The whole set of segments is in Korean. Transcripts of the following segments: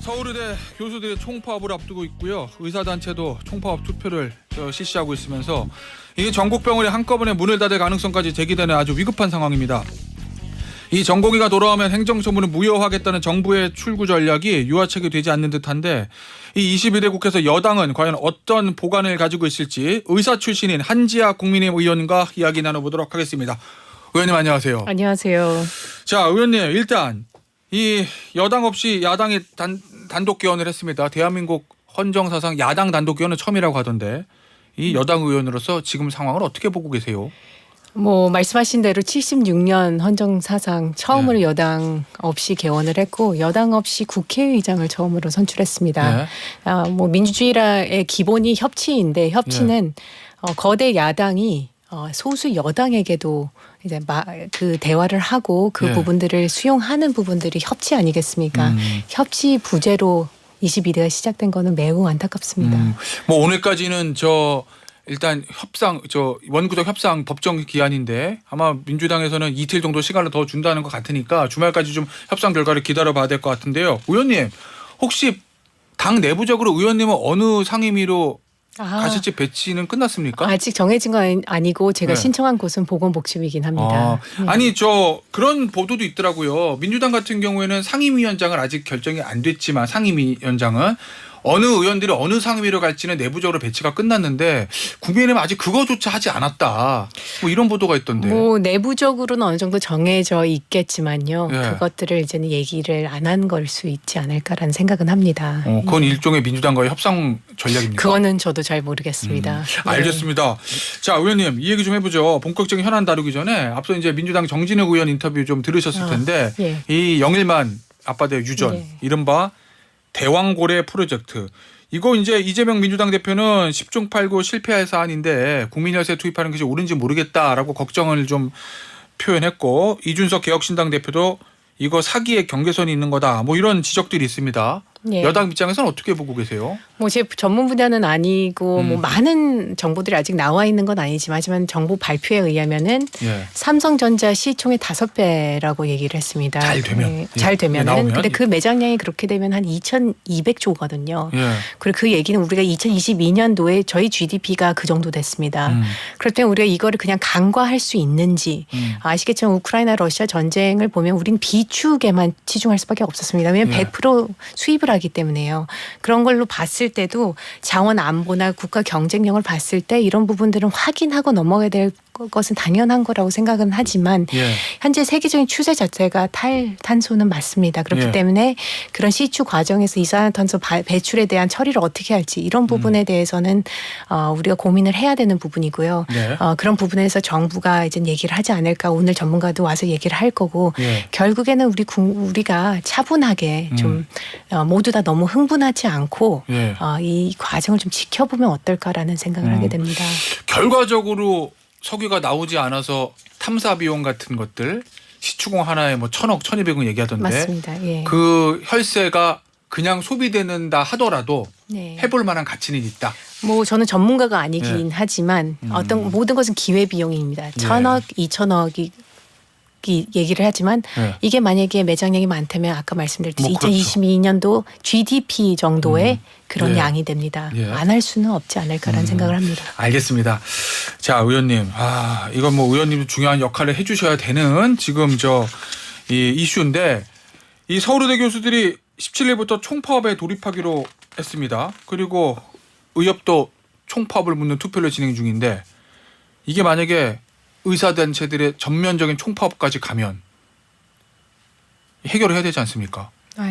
서울의대 교수들의 총파업을 앞두고 있고요. 의사단체도 총파업 투표를 실시하고 있으면서 이게 전국병원이 한꺼번에 문을 닫을 가능성까지 제기되는 아주 위급한 상황입니다. 이 전공의가 돌아오면 행정처분을 무효화하겠다는 정부의 출구 전략이 유화책이 되지 않는 듯한데 이 22대 국회에서 여당은 과연 어떤 보관을 가지고 있을지 의사 출신인 한지아 국민의힘 의원과 이야기 나눠보도록 하겠습니다. 의원님 안녕하세요. 안녕하세요. 자, 의원님 일단 이 여당 없이 야당이 단독 개헌을 했습니다. 대한민국 헌정사상 야당 단독 개헌은 처음이라고 하던데 이 여당 의원으로서 지금 상황을 어떻게 보고 계세요? 뭐 말씀하신 대로 76년 헌정사상 처음으로 네. 여당 없이 개헌을 했고 여당 없이 국회의장을 처음으로 선출했습니다. 네. 뭐 민주주의의 기본이 협치인데 협치는 거대 야당이 소수 여당에게도 이제 그 대화를 하고 그 네. 부분들을 수용하는 부분들이 협치 아니겠습니까? 협치 부재로 22대가 시작된 거는 매우 안타깝습니다. 뭐 오늘까지는 일단 원구적 협상 법정 기한인데 아마 민주당에서는 이틀 정도 시간을 더 준다는 것 같으니까 주말까지 좀 협상 결과를 기다려봐야 될 것 같은데요. 의원님 혹시 당 내부적으로 의원님은 어느 상임위로 가실지 배치는 끝났습니까? 아직 정해진 건 아니고 제가 네. 신청한 곳은 보건복지위긴 합니다. 아니 그런 보도도 있더라고요. 민주당 같은 경우에는 상임위원장을 아직 결정이 안 됐지만 상임위원장은 어느 의원들이 어느 상임위로 갈지는 내부적으로 배치가 끝났는데 국민의힘은 아직 그거조차 하지 않았다. 뭐 이런 보도가 있던데. 뭐 내부적으로는 어느 정도 정해져 있겠지만요. 네. 그것들을 이제는 얘기를 안 한 걸 수 있지 않을까라는 생각은 합니다. 그건 일종의 민주당과의 협상 전략입니까? 그거는 저도 잘 모르겠습니다. 알겠습니다. 자, 의원님 이 얘기 좀 해보죠. 본격적인 현안 다루기 전에 앞서 이제 민주당 정진욱 의원 인터뷰 좀 들으셨을 텐데 예. 이 영일만 아빠대 유전 예. 이른바 대왕고래 프로젝트. 이거 이제 이재명 민주당 대표는 10중 8구 실패할 사안인데 국민 열세 투입하는 것이 옳은지 모르겠다라고 걱정을 좀 표현했고 이준석 개혁신당 대표도 이거 사기의 경계선이 있는 거다. 뭐 이런 지적들이 있습니다. 예. 여당 입장에서는 어떻게 보고 계세요? 뭐 제 전문 분야는 아니고 뭐 많은 정보들이 아직 나와 있는 건 아니지만 하지만 정부 발표에 의하면은 예. 삼성전자 시총의 5배라고 얘기를 했습니다. 잘 되면. 네, 예. 잘 되면은. 나오면. 근데 그 매장량이 그렇게 되면 한 2,200조거든요. 예. 그리고 그 얘기는 우리가 2022년도에 저희 GDP가 그 정도 됐습니다. 그럴 때 우리가 이거를 그냥 간과할 수 있는지 아시겠지만 우크라이나 러시아 전쟁을 보면 우리는 비축에만 치중할 수밖에 없었습니다. 왜냐하면 예. 100% 수입을 하기 때문에요. 그런 걸로 봤을 때도 자원 안보나 국가 경쟁력을 봤을 때 이런 부분들은 확인하고 넘어가야 될 것은 당연한 거라고 생각은 하지만 예. 현재 세계적인 추세 자체가 탈탄소는 맞습니다. 그렇기 예. 때문에 그런 시추 과정에서 이산화탄소 배출에 대한 처리를 어떻게 할지 이런 부분에 대해서는 우리가 고민을 해야 되는 부분이고요. 네. 그런 부분에서 정부가 이제 얘기를 하지 않을까. 오늘 전문가도 와서 얘기를 할 거고 예. 결국에는 우리가 차분하게 좀 모두 다 너무 흥분하지 않고 예. 이 과정을 좀 지켜보면 어떨까라는 생각을 하게 됩니다. 결과적으로 석유가 나오지 않아서 탐사 비용 같은 것들 시추공 하나에 뭐 1,000억, 1,200억 얘기하던데 맞습니다. 예. 그 혈세가 그냥 소비되는다 하더라도 네. 해볼 만한 가치는 있다. 뭐 저는 전문가가 아니긴 하지만 어떤 모든 것은 기회 비용입니다. 1,000억, 2,000억이 얘기를 하지만 이게 만약에 매장량이 많다면 아까 말씀드렸듯이 뭐 그렇죠. 2022년도 GDP 정도의 그런 예. 양이 됩니다. 예. 안 할 수는 없지 않을까라는 생각을 합니다. 알겠습니다. 자, 의원님. 이건 뭐 의원님도 중요한 역할을 해 주셔야 되는 지금 이 이슈인데 이 서울의대 교수들이 17일부터 총파업에 돌입하기로 했습니다. 그리고 의협도 총파업을 묻는 투표를 진행 중인데 이게 만약에 의사단체들의 전면적인 총파업까지 가면 해결을 해야 되지 않습니까?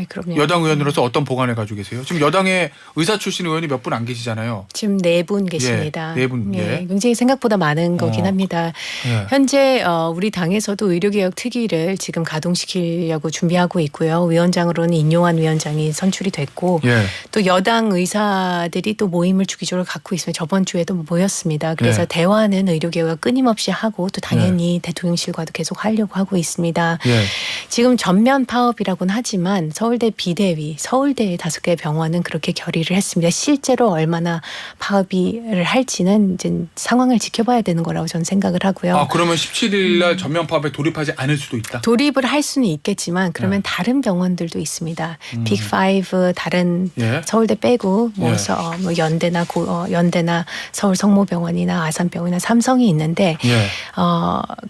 그럼요. 여당 의원으로서 어떤 보관을 가지고 계세요? 지금 여당에 의사 출신 의원이 몇 분 안 계시잖아요. 지금 4분 계십니다. 네 분. 예. 굉장히 생각보다 많은 거긴 합니다. 예. 현재 우리 당에서도 의료개혁 특위를 지금 가동시키려고 준비하고 있고요. 위원장으로는 인용환 위원장이 선출이 됐고 예. 또 여당 의사들이 또 모임을 주기적으로 갖고 있으면 저번 주에도 모였습니다. 그래서 예. 대화는 의료개혁 끊임없이 하고 또 당연히 대통령실과도 계속 하려고 하고 있습니다. 예. 지금 전면 파업이라고는 하지만 서울대 비대위, 서울대의 5개 병원은 그렇게 결의를 했습니다. 실제로 얼마나 파업을 할지는 이제 상황을 지켜봐야 되는 거라고 저는 생각을 하고요. 아, 그러면 17일 날 전면 파업에 돌입하지 않을 수도 있다. 돌입을 할 수는 있겠지만 그러면 네. 다른 병원들도 있습니다. 빅5 다른 예. 서울대 빼고 뭐, 예. 뭐 연대나 서울 성모병원이나 아산병원이나 삼성이 있는데 예.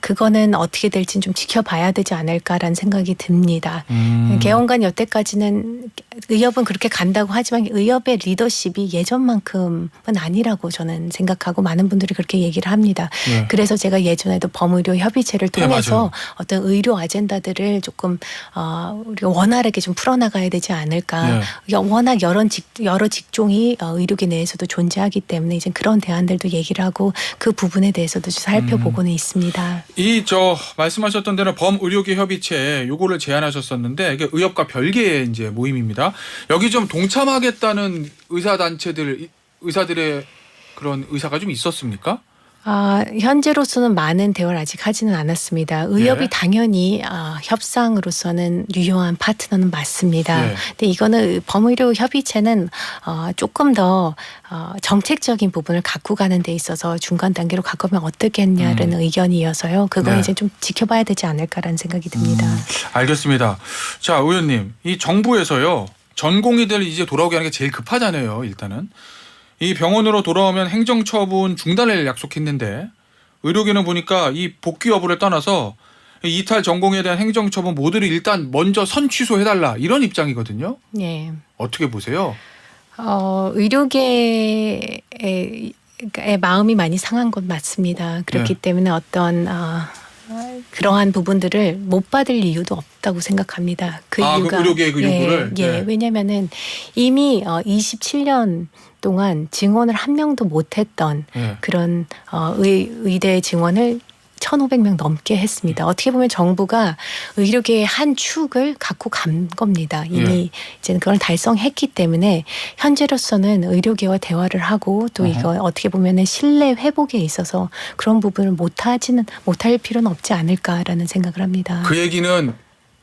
그거는 어떻게 될지는 좀 지켜봐야 되지 않을까라는 생각이 듭니다. 개헌관 여태까지는 의협은 그렇게 간다고 하지만 의협의 리더십이 예전만큼은 아니라고 저는 생각하고 많은 분들이 그렇게 얘기를 합니다. 예. 그래서 제가 예전에도 범의료 협의체를 네, 통해서 맞아요. 어떤 의료 아젠다들을 조금 우리가 원활하게 좀 풀어나가야 되지 않을까. 네. 워낙 여러 직종이 의료계 내에서도 존재하기 때문에 이제 그런 대안들도 얘기를 하고 그 부분에 대해서도 좀 살펴보고는 있습니다. 이 말씀하셨던 대로 범의료계 협의체 요거를 제안하셨었는데 이게 의협과 별개의 이제 모임입니다. 여기 좀 동참하겠다는 의사들의 그런 의사가 좀 있었습니까? 현재로서는 많은 대화를 아직 하지는 않았습니다. 의협이 예. 당연히 협상으로서는 유효한 파트너는 맞습니다. 예. 근데 이거는 범의료 협의체는 조금 더 정책적인 부분을 갖고 가는 데 있어서 중간 단계로 가면 어떻겠냐는 의견이어서요. 그건 네. 이제 좀 지켜봐야 되지 않을까라는 생각이 듭니다. 알겠습니다. 자, 의원님, 이 정부에서요 전공의들 이제 돌아오게 하는 게 제일 급하잖아요. 일단은 이 병원으로 돌아오면 행정처분 중단을 약속했는데 의료계는 보니까 이 복귀 여부를 떠나서 이탈 전공에 대한 행정처분 모두를 일단 먼저 선취소해달라 이런 입장이거든요. 네. 어떻게 보세요? 의료계의 마음이 많이 상한 건 맞습니다. 그렇기 네. 때문에 어떤 그러한 부분들을 못 받을 이유도 없다고 생각합니다. 그 그 이유가 의료계의 그 요구를? 예, 네. 왜냐하면은 이미 27년 동안 증원을 한 명도 못했던 네. 그런 의대 증원을 1,500명 넘게 했습니다. 어떻게 보면 정부가 의료계의 한 축을 갖고 간 겁니다. 이미 이제 그걸 달성했기 때문에 현재로서는 의료계와 대화를 하고 또 이거 어떻게 보면은 신뢰 회복에 있어서 그런 부분을 못할 필요는 없지 않을까라는 생각을 합니다. 그 얘기는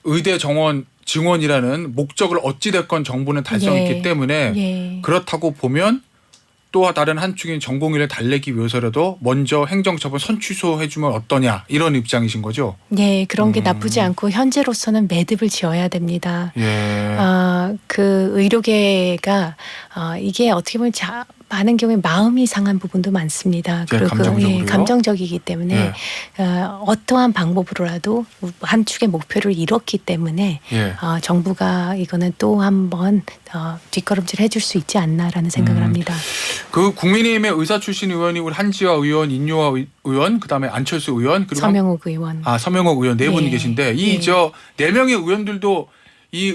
의대 정원 증원이라는 목적을 어찌됐건 정부는 달성했기 예. 때문에 예. 그렇다고 보면 또 다른 한 축인 전공의를 달래기 위해서라도 먼저 행정처분 선취소해주면 어떠냐 이런 입장이신 거죠? 네, 그런 게 나쁘지 않고 현재로서는 매듭을 지어야 됩니다. 예. 그 의료계가 이게 어떻게 보면 많은 경우에 마음이 상한 부분도 많습니다. 예, 감정적으로요? 감정적이기 때문에 예. 어떠한 방법으로라도 한 축의 목표를 이뤘기 때문에 예. 정부가 이거는 또 한번 뒷걸음질 해줄 수 있지 않나라는 생각을 합니다. 그 국민의힘의 의사 출신 의원이 우리 한지화 의원, 인요아 의원, 그다음에 안철수 의원 그리고 서명욱 의원. 서명옥 의원 네 분이 예. 계신데 이 네 명의 의원들도 이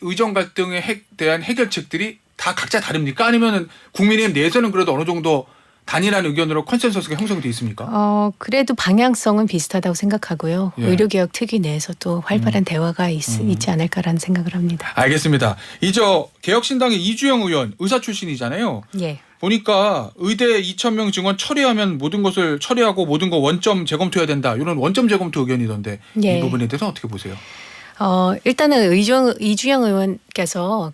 의정 갈등에 대한 해결책들이 다 각자 다릅니까? 아니면은 국민의힘 내에서는 그래도 어느 정도 단일한 의견으로 컨센서스가 형성돼 있습니까? 그래도 방향성은 비슷하다고 생각하고요. 예. 의료개혁 특위 내에서도 활발한 대화가 있지 않을까라는 생각을 합니다. 알겠습니다. 개혁신당의 이주영 의원 의사 출신이잖아요. 예. 보니까 의대 2,000명 증원 처리하면 모든 것을 처리하고 모든 거 원점 재검토해야 된다. 이런 원점 재검토 의견이던데 예. 이 부분에 대해서 어떻게 보세요? 일단은 이주영 의원께서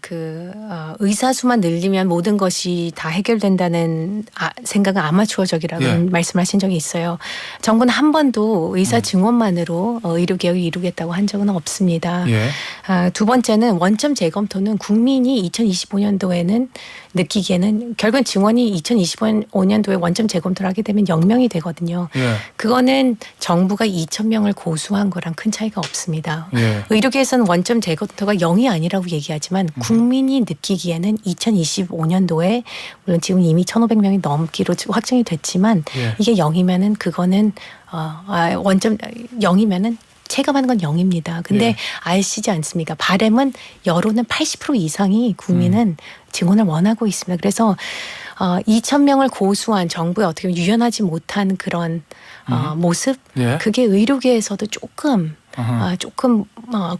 의사 수만 늘리면 모든 것이 다 해결된다는 생각은 아마추어적이라고 예. 말씀하신 적이 있어요. 정부는 한 번도 의사 증원만으로 의료 개혁을 이루겠다고 한 적은 없습니다. 예. 두 번째는 원점 재검토는 국민이 2025년도에는 느끼기에는 결국은 증원이 2025년도에 원점 재검토를 하게 되면 0명이 되거든요. 예. 그거는 정부가 2,000명을 고수한 거랑 큰 차이가 없습니다. 예. 의료계에서는 원점 재검토가 0이 아니라고 얘기하지만 국민이 느끼기에는 2025년도에 물론 지금 이미 1,500명이 넘기로 확정이 됐지만 예. 이게 0이면은 그거는 원점 0이면은 체감하는 건 0입니다. 근데 예. 아시지 않습니까? 바람은 여론은 80% 이상이 국민은 증원을 원하고 있습니다. 그래서 2,000명을 고수한 정부의 어떻게 보면 유연하지 못한 그런 모습 예. 그게 의료계에서도 조금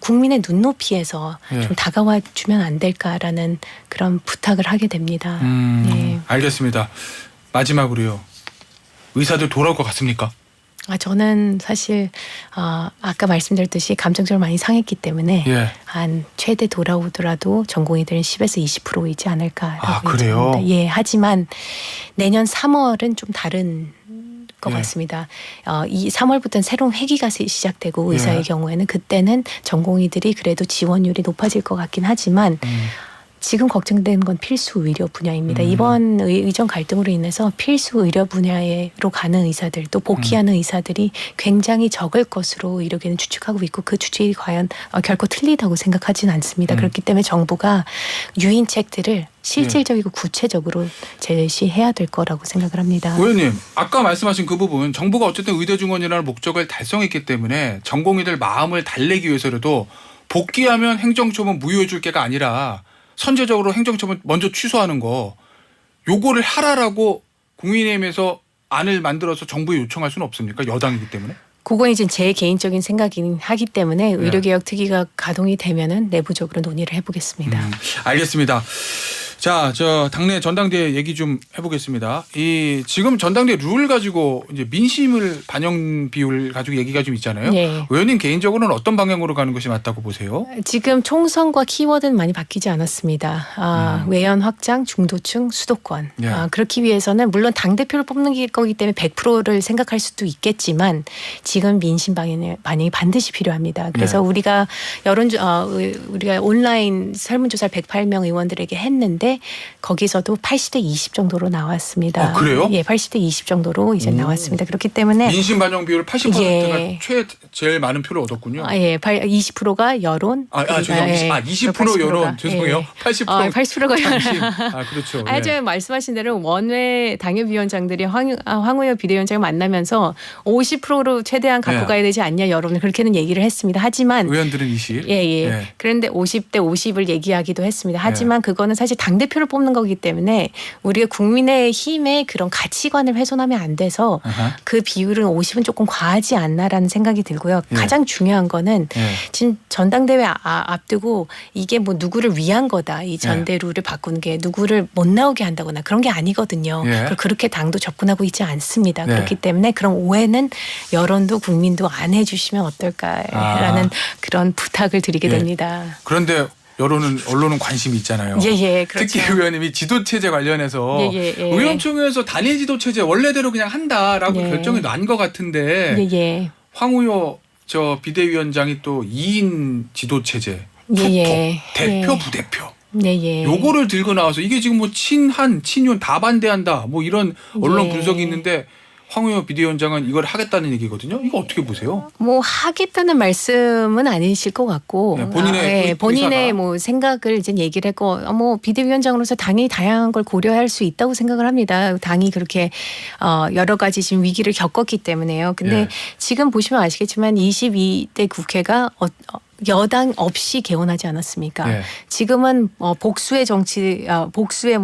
국민의 눈높이에서 예. 좀 다가와 주면 안 될까라는 그런 부탁을 하게 됩니다. 네. 알겠습니다. 마지막으로요. 의사들 돌아올 것 같습니까? 저는 사실 아까 말씀드렸듯이 감정적으로 많이 상했기 때문에 예. 한 최대 돌아오더라도 전공의들은 10에서 20%이지 않을까라고 그래요? 예상합니다. 예, 하지만 내년 3월은 좀 다른 것 예. 같습니다. 이 3월부터는 새로운 회기가 시작되고 의사의 예. 경우에는 그때는 전공의들이 그래도 지원율이 높아질 것 같긴 하지만 지금 걱정되는 건 필수 의료 분야입니다. 이번 의정 갈등으로 인해서 필수 의료 분야로 가는 의사들 또 복귀하는 의사들이 굉장히 적을 것으로 의료계는 추측하고 있고 그 추측이 과연 결코 틀리다고 생각하지는 않습니다. 그렇기 때문에 정부가 유인책들을 실질적이고 구체적으로 제시해야 될 거라고 생각을 합니다. 의원님, 아까 말씀하신 그 부분 정부가 어쨌든 의대 증원이라는 목적을 달성했기 때문에 전공의들 마음을 달래기 위해서라도 복귀하면 행정처분 무효해 줄 게가 아니라 선제적으로 행정처분 먼저 취소하는 거 요거를 하라라고 국민의힘에서 안을 만들어서 정부에 요청할 수는 없습니까? 여당이기 때문에. 그건 이제 제 개인적인 생각이긴 하기 때문에 의료개혁 특위가 가동이 되면은 내부적으로 논의를 해보겠습니다. 알겠습니다. 자, 저 당내 전당대회 얘기 좀 해보겠습니다. 이 지금 전당대회 룰 가지고 이제 민심을 반영 비율 가지고 얘기가 좀 있잖아요. 네. 의원님 개인적으로는 어떤 방향으로 가는 것이 맞다고 보세요? 지금 총선과 키워드는 많이 바뀌지 않았습니다. 외연 확장, 중도층, 수도권. 예. 그렇기 위해서는 물론 당대표를 뽑는 거기 때문에 100%를 생각할 수도 있겠지만 지금 민심 반영이 반드시 필요합니다. 그래서 우리가 우리가 온라인 설문조사를 108명 의원들에게 했는데 거기서도 80대 20 정도로 나왔습니다. 그래요? 예, 80대 20 정도로 이제 나왔습니다. 그렇기 때문에 민심 반영 비율 80%가 예. 제일 많은 표를 얻었군요. 20%가 여론. 죄송합니다. 20% 여론. 죄송해요. 80%. 80%가 여론. 그렇죠. 하지만 말씀하신 대로 원외 당협위원장들이 황우여 비대위원장을 만나면서 50%로 최대한 갖고 가야 되지 않냐 여론을 그렇게는 얘기를 했습니다. 하지만 의원들은 20. 예. 그런데 50대 50을 얘기하기도 했습니다. 하지만 그거는 사실 당대표를 뽑는 거기 때문에 우리가 국민의힘의 그런 가치관을 훼손하면 안 돼서 그 비율은 50은 조금 과하지 않나라는 생각이 들고요. 가장 중요한 거는 지금 전당대회 앞두고 이게 뭐 누구를 위한 거다. 이 전대 룰을 바꾸는 게 누구를 못 나오게 한다거나 그런 게 아니거든요. 그렇게 당도 접근하고 있지 않습니다. 그렇기 때문에 그런 오해는 여론도 국민도 안 해주시면 어떨까라는 그런 부탁을 드리게 됩니다. 그런데 언론은 관심이 있잖아요. 그렇죠. 특히 의원님이 지도체제 관련해서 의원총회에서 단일 지도체제 원래대로 그냥 한다라고 결정이 난 것 같은데 황우여 비대위원장이 또 2인 지도체제 대표 부대표 요거를 들고 나와서 이게 지금 뭐 친한 친윤 다 반대한다 뭐 이런 언론 분석이 있는데 황우여 비대위원장은 이걸 하겠다는 얘기거든요. 이거 어떻게 보세요? 뭐 하겠다는 말씀은 아니실 것 같고 본인의 뭐 생각을 이제 얘기를 했고 뭐 비대위원장으로서 당이 다양한 걸 고려할 수 있다고 생각을 합니다. 당이 그렇게 여러 가지 지금 위기를 겪었기 때문에요. 근데 지금 보시면 아시겠지만 22대 국회가 여당 없이 개원하지 않았습니까? 지금은 복수의 정치, 복수의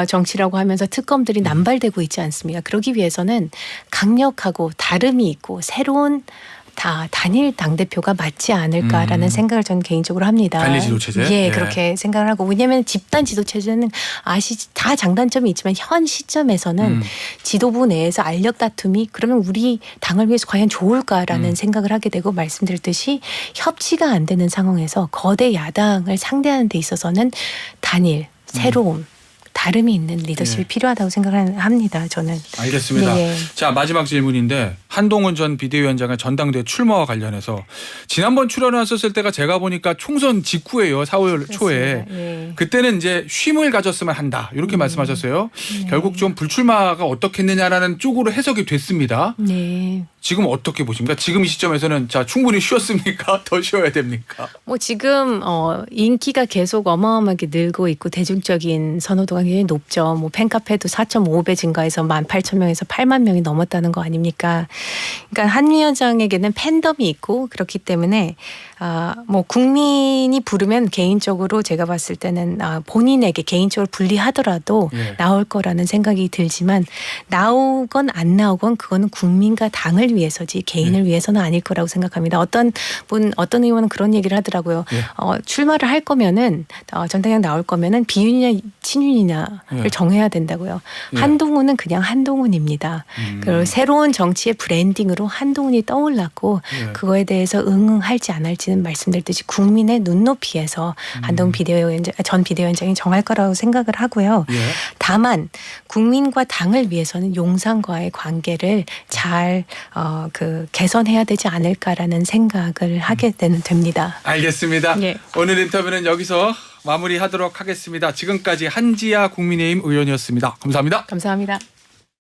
정치라고 하면서 특검들이 남발되고 있지 않습니까? 그러기 위해서는 강력하고 다름이 있고 새로운 단일 당대표가 맞지 않을까라는 생각을 저는 개인적으로 합니다. 단일 지도체제? 그렇게 생각을 하고 왜냐하면 집단 지도체제는 다 장단점이 있지만 현 시점에서는 지도부 내에서 알력 다툼이 그러면 우리 당을 위해서 과연 좋을까라는 생각을 하게 되고 말씀드렸듯이 협치가 안 되는 상황에서 거대 야당을 상대하는 데 있어서는 단일, 새로움 다름이 있는 리더십이 필요하다고 생각합니다. 저는. 알겠습니다. 자, 마지막 질문인데 한동훈 전 비대위원장의 전당대회 출마와 관련해서 지난번 출연하셨을 때가 제가 보니까 총선 직후예요. 4월 초에. 그때는 이제 쉼을 가졌으면 한다. 이렇게 말씀하셨어요. 결국 좀 불출마가 어떻겠느냐라는 쪽으로 해석이 됐습니다. 지금 어떻게 보십니까? 지금 이 시점에서는 충분히 쉬었습니까? 더 쉬어야 됩니까? 뭐 지금 인기가 계속 어마어마하게 늘고 있고 대중적인 선호도가 굉장히 높죠. 뭐 팬카페도 4.5배 증가해서 18,000명에서 8만 명이 넘었다는 거 아닙니까? 그러니까 한 위원장에게는 팬덤이 있고 그렇기 때문에 뭐 국민이 부르면 개인적으로 제가 봤을 때는 본인에게 개인적으로 불리하더라도 나올 거라는 생각이 들지만 나오건 안 나오건 그거는 국민과 당을 위해서지 개인을 위해서는 아닐 거라고 생각합니다. 어떤 의원은 그런 얘기를 하더라고요. 출마를 할 거면은 전당에 나올 거면은 비윤이나 친윤이나 누구냐를 정해야 된다고요. 한동훈은 그냥 한동훈입니다. 그리고 새로운 정치의 브랜딩으로 한동훈이 떠올랐고 그거에 대해서 응할지 안 할지는 말씀드렸듯이 국민의 눈높이에서 한동훈 전 비대위원장이 정할 거라고 생각을 하고요. 다만 국민과 당을 위해서는 용산과의 관계를 잘 개선해야 되지 않을까라는 생각을 하게 됩니다. 알겠습니다. 예. 오늘 인터뷰는 여기서 마무리하도록 하겠습니다. 지금까지 한지아 국민의힘 의원이었습니다. 감사합니다. 감사합니다.